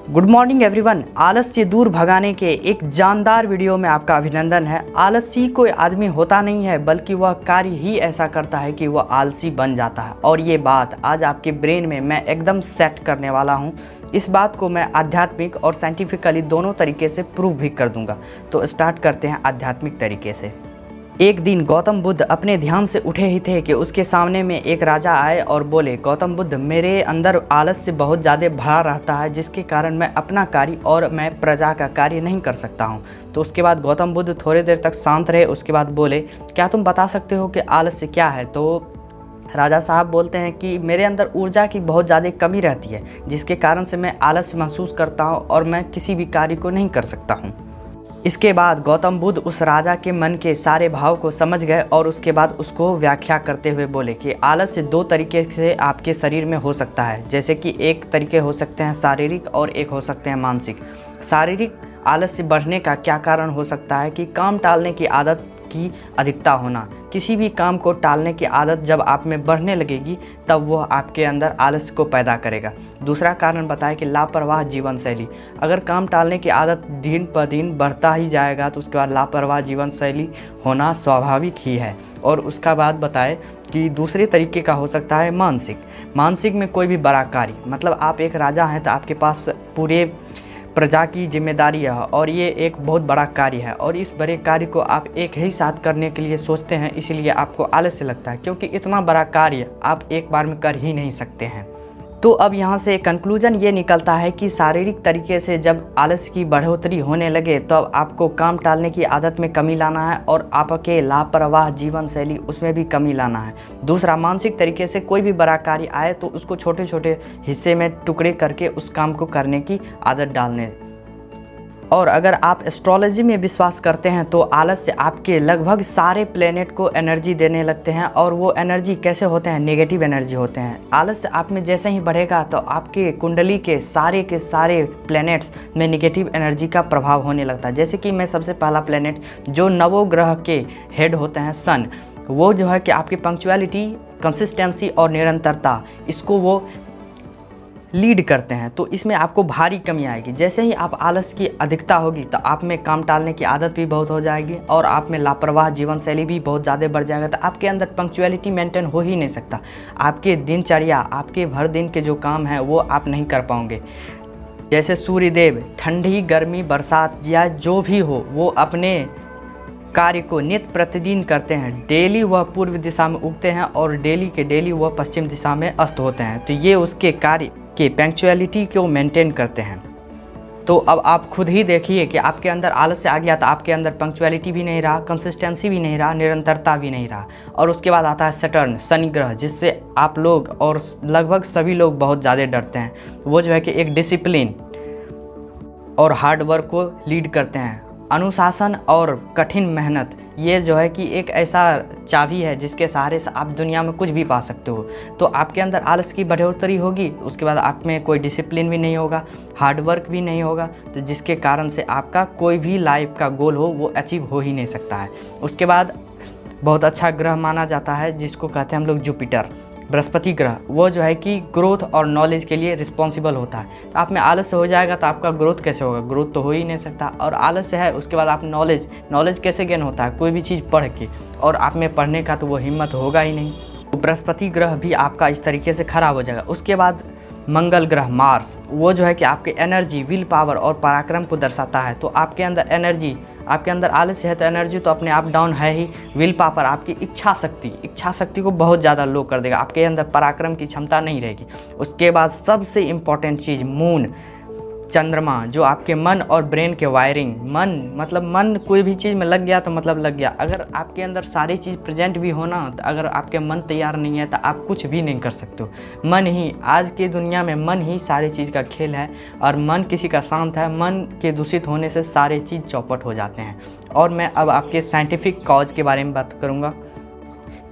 Good morning everyone. आलस से दूर भगाने के एक जानदार वीडियो में आपका अभिनंदन है। आलसी कोई आदमी होता नहीं है, बल्कि वह कार्य ही ऐसा करता है कि वह आलसी बन जाता है। और ये बात आज आपके ब्रेन में मैं एकदम सेट करने वाला हूँ। इस बात को मैं आध्यात्मिक और साइंटिफिकली दोनों तरीके से प्रूव भी कर दूंगा। तो स्टार्ट करते हैं आध्यात्मिक तरीके से। एक दिन गौतम बुद्ध अपने ध्यान से उठे ही थे कि उसके सामने में एक राजा आए और बोले, गौतम बुद्ध, मेरे अंदर आलस से बहुत ज़्यादा भरा रहता है, जिसके कारण मैं अपना कार्य और मैं प्रजा का कार्य नहीं कर सकता हूँ। तो उसके बाद गौतम बुद्ध थोड़ी देर तक शांत रहे। उसके बाद बोले, क्या तुम बता सकते हो कि आलस्य क्या है? तो राजा साहब बोलते हैं कि मेरे अंदर ऊर्जा की बहुत ज़्यादा कमी रहती है, जिसके कारण से मैं आलस्य महसूस करता हूँ और मैं किसी भी कार्य को नहीं कर सकता हूँ। इसके बाद गौतम बुद्ध उस राजा के मन के सारे भाव को समझ गए और उसके बाद उसको व्याख्या करते हुए बोले कि आलस्य दो तरीके से आपके शरीर में हो सकता है। जैसे कि एक तरीके हो सकते हैं शारीरिक और एक हो सकते हैं मानसिक। शारीरिक आलस्य बढ़ने का क्या कारण हो सकता है कि काम टालने की आदत की अधिकता होना। किसी भी काम को टालने की आदत जब आप में बढ़ने लगेगी तब वह आपके अंदर आलस्य को पैदा करेगा। दूसरा कारण बताया कि लापरवाह जीवन शैली। अगर काम टालने की आदत दिन पर दिन बढ़ता ही जाएगा तो उसके बाद लापरवाह जीवन शैली होना स्वाभाविक ही है। और उसका बाद बताए कि दूसरे तरीके का हो सकता है मानसिक। मानसिक में कोई भी बड़ा कार्य, मतलब आप एक राजा हैं तो आपके पास पूरे प्रजा की जिम्मेदारी है और ये एक बहुत बड़ा कार्य है और इस बड़े कार्य को आप एक ही साथ करने के लिए सोचते हैं, इसीलिए आपको आलस्य लगता है, क्योंकि इतना बड़ा कार्य आप एक बार में कर ही नहीं सकते हैं। तो अब यहाँ से कंक्लूजन ये निकलता है कि शारीरिक तरीके से जब आलस्य की बढ़ोतरी होने लगे तो अब आपको काम टालने की आदत में कमी लाना है और आपके लापरवाह जीवन शैली उसमें भी कमी लाना है। दूसरा, मानसिक तरीके से कोई भी बड़ा कार्य आए तो उसको छोटे छोटे हिस्से में टुकड़े करके उस काम को करने की आदत डालने। और अगर आप एस्ट्रोलॉजी में विश्वास करते हैं तो आलस्य आपके लगभग सारे प्लेनेट को एनर्जी देने लगते हैं। और वो एनर्जी कैसे होते हैं? नेगेटिव एनर्जी होते हैं। आलस्य आप में जैसे ही बढ़ेगा तो आपके कुंडली के सारे प्लेनेट्स में नेगेटिव एनर्जी का प्रभाव होने लगता है। जैसे कि मैं सबसे पहला प्लेनेट जो नवोग्रह के हेड होते हैं सन, वो जो है कि आपकी पंक्चुअलिटी, कंसिस्टेंसी और निरंतरता, इसको वो लीड करते हैं। तो इसमें आपको भारी कमी आएगी। जैसे ही आप आलस की अधिकता होगी तो आप में काम टालने की आदत भी बहुत हो जाएगी और आप में लापरवाह जीवन शैली भी बहुत ज़्यादा बढ़ जाएगा। तो आपके अंदर पंक्चुअलिटी मेंटेन हो ही नहीं सकता। आपके दिनचर्या, आपके भर दिन के जो काम हैं वो आप नहीं कर पाओगे। जैसे सूर्यदेव ठंडी, गर्मी, बरसात या जो भी हो, वो अपने कार्य को नित्य प्रतिदिन करते हैं। डेली वह पूर्व दिशा में उगते हैं और डेली के डेली वह पश्चिम दिशा में अस्त होते हैं। तो ये उसके कार्य के पंक्चुअलिटी को मेंटेन करते हैं। तो अब आप खुद ही देखिए कि आपके अंदर आलस्य आ गया तो आपके अंदर पंक्चुअलिटी भी नहीं रहा, कंसिस्टेंसी भी नहीं रहा, निरंतरता भी नहीं रहा। और उसके बाद आता है सैटर्न, शनि ग्रह, जिससे आप लोग और लगभग सभी लोग बहुत ज़्यादा डरते हैं। वो जो है कि एक डिसिप्लिन और हार्ड वर्क को लीड करते हैं। अनुशासन और कठिन मेहनत, ये जो है कि एक ऐसा चाबी है जिसके सहारे से आप दुनिया में कुछ भी पा सकते हो। तो आपके अंदर आलस की बढ़ोतरी होगी, उसके बाद आप में कोई डिसिप्लिन भी नहीं होगा, हार्ड वर्क भी नहीं होगा, तो जिसके कारण से आपका कोई भी लाइफ का गोल हो वो अचीव हो ही नहीं सकता है। उसके बाद बहुत अच्छा ग्रह माना जाता है जिसको कहते हैं हम लोग जुपिटर, बृहस्पति ग्रह। वो जो है कि ग्रोथ और नॉलेज के लिए रिस्पॉन्सिबल होता है। तो आप में आलस्य हो जाएगा तो आपका ग्रोथ कैसे होगा? ग्रोथ तो हो ही नहीं सकता। और आलस्य है, उसके बाद आप नॉलेज कैसे गेन होता है? कोई भी चीज़ पढ़ के, और आप में पढ़ने का तो वो हिम्मत होगा ही नहीं। तो बृहस्पति ग्रह भी आपका इस तरीके से खराब हो जाएगा। उसके बाद मंगल ग्रह मार्स, वो जो है कि आपके एनर्जी, विल पावर और पराक्रम को दर्शाता है। तो आपके अंदर एनर्जी, आपके अंदर आलस्य है तो एनर्जी तो अपने आप डाउन है ही। विल पावर आपकी इच्छा शक्ति को बहुत ज़्यादा लो कर देगा। आपके अंदर पराक्रम की क्षमता नहीं रहेगी। उसके बाद सबसे इम्पॉर्टेंट चीज़ मून, चंद्रमा, जो आपके मन और ब्रेन के वायरिंग, मन कोई भी चीज़ में लग गया तो मतलब लग गया। अगर आपके अंदर सारी चीज़ प्रेजेंट भी होना तो अगर आपके मन तैयार नहीं है तो आप कुछ भी नहीं कर सकते हो। मन ही आज की दुनिया में, मन ही सारी चीज़ का खेल है। और मन किसी का शांत है, मन के दूषित होने से सारे चीज़ चौपट हो जाते हैं। और मैं अब आपके साइंटिफिक कॉज के बारे में बात करूँगा।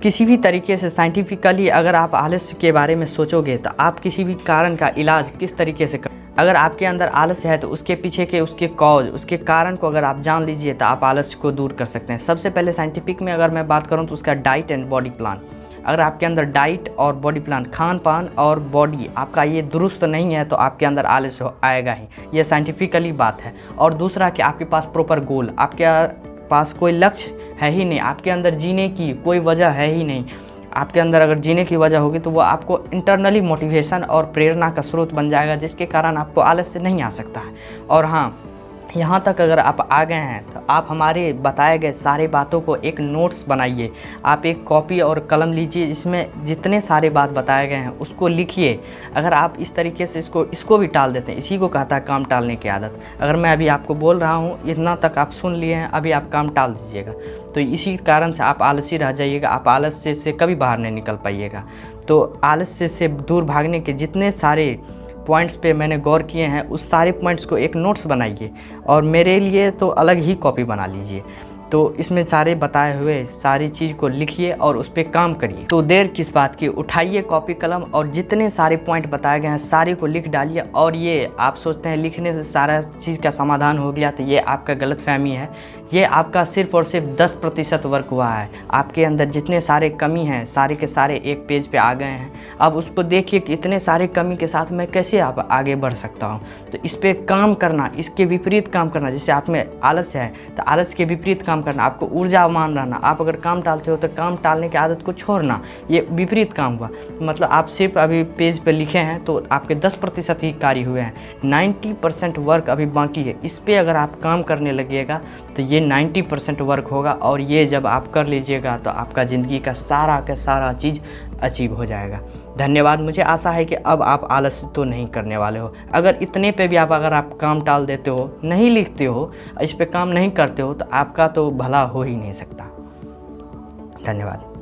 किसी भी तरीके से साइंटिफिकली अगर आप आलस्य के बारे में सोचोगे तो आप किसी भी कारण का इलाज किस तरीके से अगर आपके अंदर आलस्य है तो उसके पीछे के उसके कॉज, उसके कारण को अगर आप जान लीजिए तो आप आलस्य को दूर कर सकते हैं। सबसे पहले साइंटिफिक में अगर मैं बात करूं तो उसका डाइट एंड बॉडी प्लान। अगर आपके अंदर डाइट और बॉडी प्लान, खान पान और बॉडी आपका ये दुरुस्त नहीं है तो आपके अंदर आलस आएगा ही, ये साइंटिफिकली बात है। और दूसरा कि आपके पास प्रॉपर गोल, आपके पास कोई लक्ष्य है ही नहीं, आपके अंदर जीने की कोई वजह है ही नहीं। आपके अंदर अगर जीने की वजह होगी तो वो आपको इंटरनली मोटिवेशन और प्रेरणा का स्रोत बन जाएगा, जिसके कारण आपको आलस से नहीं आ सकता है। और हाँ, यहाँ तक अगर आप आ गए हैं तो आप हमारे बताए गए सारे बातों को एक नोट्स बनाइए। आप एक कॉपी और कलम लीजिए, जिसमें जितने सारे बात बताए गए हैं उसको लिखिए। अगर आप इस तरीके से इसको भी टाल देते हैं, इसी को कहता है काम टालने की आदत। अगर मैं अभी आपको बोल रहा हूँ, इतना तक आप सुन लिए हैं, अभी आप काम टाल दीजिएगा तो इसी कारण से आप आलसी रह जाइएगा, आप आलस्य से कभी बाहर नहीं निकल पाइएगा। तो आलस्य से दूर भागने के जितने सारे पॉइंट्स पे मैंने गौर किए हैं, उस सारे पॉइंट्स को एक नोट्स बनाइए और मेरे लिए तो अलग ही कॉपी बना लीजिए। तो इसमें सारे बताए हुए सारी चीज़ को लिखिए और उस पर काम करिए। तो देर किस बात की, उठाइए कॉपी कलम और जितने सारे पॉइंट बताए गए हैं सारे को लिख डालिए। और ये आप सोचते हैं लिखने से सारा चीज़ का समाधान हो गया, तो ये आपका गलतफहमी है। ये आपका सिर्फ और सिर्फ 10% वर्क हुआ है। आपके अंदर जितने सारे कमी हैं सारे के सारे एक पेज पे आ गए हैं। अब उसको देखिए कि इतने सारे कमी के साथ मैं कैसे आप आगे बढ़ सकता हूँ। तो इस पर काम करना, इसके विपरीत काम करना। जैसे आप में आलस है तो आलस के विपरीत काम करना, आपको ऊर्जावान रहना। आप अगर काम टालते हो तो काम टालने की आदत को छोड़ना, ये विपरीत काम हुआ। मतलब आप सिर्फ अभी पेज पे लिखे हैं तो आपके 10% ही कार्य हुए हैं, 90% वर्क अभी बाकी है। इस पर अगर आप काम करने लगिएगा तो ये 90% वर्क होगा। और ये जब आप कर लीजिएगा तो आपका ज़िंदगी का सारा चीज़ अचीव हो जाएगा। धन्यवाद। मुझे आशा है कि अब आप आलस तो नहीं करने वाले हो। अगर इतने पे भी अगर आप काम टाल देते हो, नहीं लिखते हो, इस पे काम नहीं करते हो, तो आपका तो भला हो ही नहीं सकता। धन्यवाद।